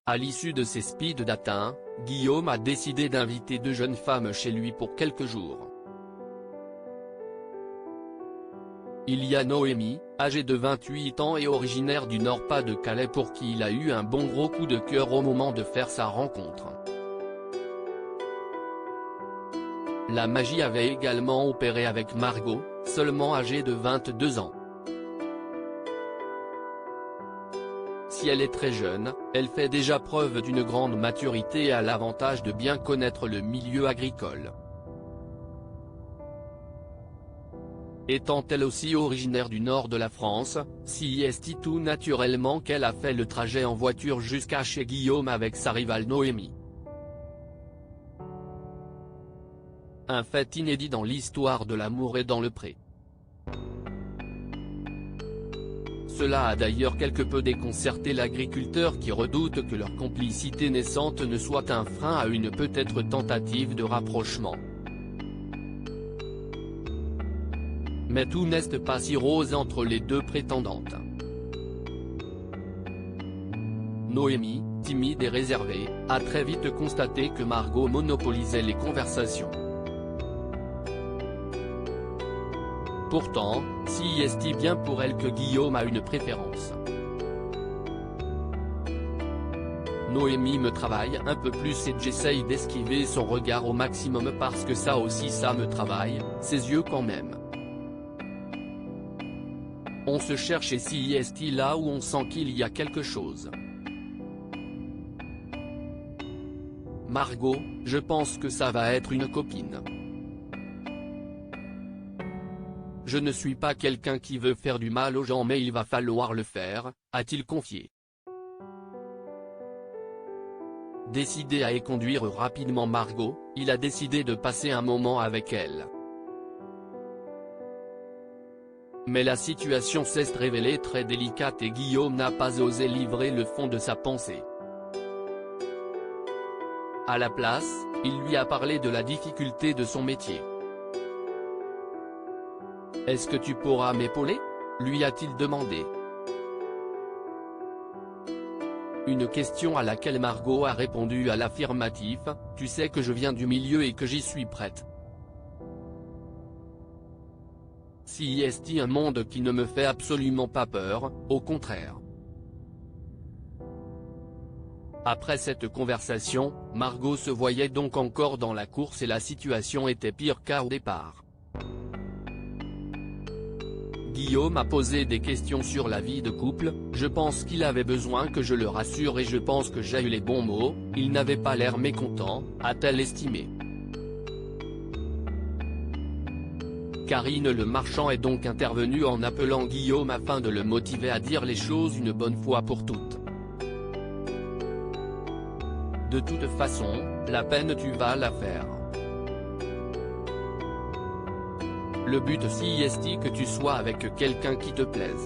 À l'issue de ces speed dating, Guillaume a décidé d'inviter deux jeunes femmes chez lui pour quelques jours. Il y a Noémie, âgée de 28 ans et originaire du Nord-Pas-de-Calais pour qui il a eu un bon gros coup de cœur au moment de faire sa rencontre. La magie avait également opéré avec Margot, seulement âgée de 22 ans. Si elle est très jeune, elle fait déjà preuve d'une grande maturité et a l'avantage de bien connaître le milieu agricole. Étant elle aussi originaire du nord de la France, c'est tout naturellement qu'elle a fait le trajet en voiture jusqu'à chez Guillaume avec sa rivale Noémie. Un fait inédit dans l'histoire de l'amour et dans le pré. Cela a d'ailleurs quelque peu déconcerté l'agriculteur qui redoute que leur complicité naissante ne soit un frein à une peut-être tentative de rapprochement. Mais tout n'est pas si rose entre les deux prétendantes. Noémie, timide et réservée, a très vite constaté que Margot monopolisait les conversations. Pourtant, c'est bien pour elle que Guillaume a une préférence. Noémie me travaille un peu plus et j'essaye d'esquiver son regard au maximum parce que ça aussi ça me travaille, ses yeux quand même. On se cherche et c'est là où on sent qu'il y a quelque chose. Margot, je pense que ça va être une copine. Je ne suis pas quelqu'un qui veut faire du mal aux gens mais il va falloir le faire, a-t-il confié. Décidé à éconduire rapidement Margot, il a décidé de passer un moment avec elle. Mais la situation s'est révélée très délicate et Guillaume n'a pas osé livrer le fond de sa pensée. À la place, il lui a parlé de la difficulté de son métier. « Est-ce que tu pourras m'épauler ?» lui a-t-il demandé. Une question à laquelle Margot a répondu à l'affirmatif, « Tu sais que je viens du milieu et que j'y suis prête. » C'est un monde qui ne me fait absolument pas peur, au contraire. Après cette conversation, Margot se voyait donc encore dans la course et la situation était pire qu'au départ. Guillaume a posé des questions sur la vie de couple, je pense qu'il avait besoin que je le rassure et je pense que j'ai eu les bons mots, il n'avait pas l'air mécontent, a-t-elle estimé. Karine Le Marchand est donc intervenue en appelant Guillaume afin de le motiver à dire les choses une bonne fois pour toutes. De toute façon, la peine tu vas la faire. Le but c'est que tu sois avec quelqu'un qui te plaise.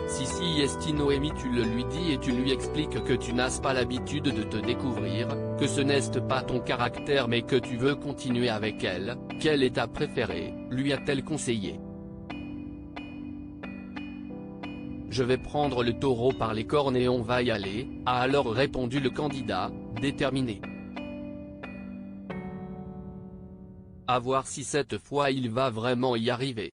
Si Noémie tu le lui dis et tu lui expliques que tu n'as pas l'habitude de te découvrir, que ce n'est pas ton caractère mais que tu veux continuer avec elle, quelle est ta préférée, lui a-t-elle conseillé. Je vais prendre le taureau par les cornes et on va y aller, a alors répondu le candidat, déterminé. À voir si cette fois il va vraiment y arriver.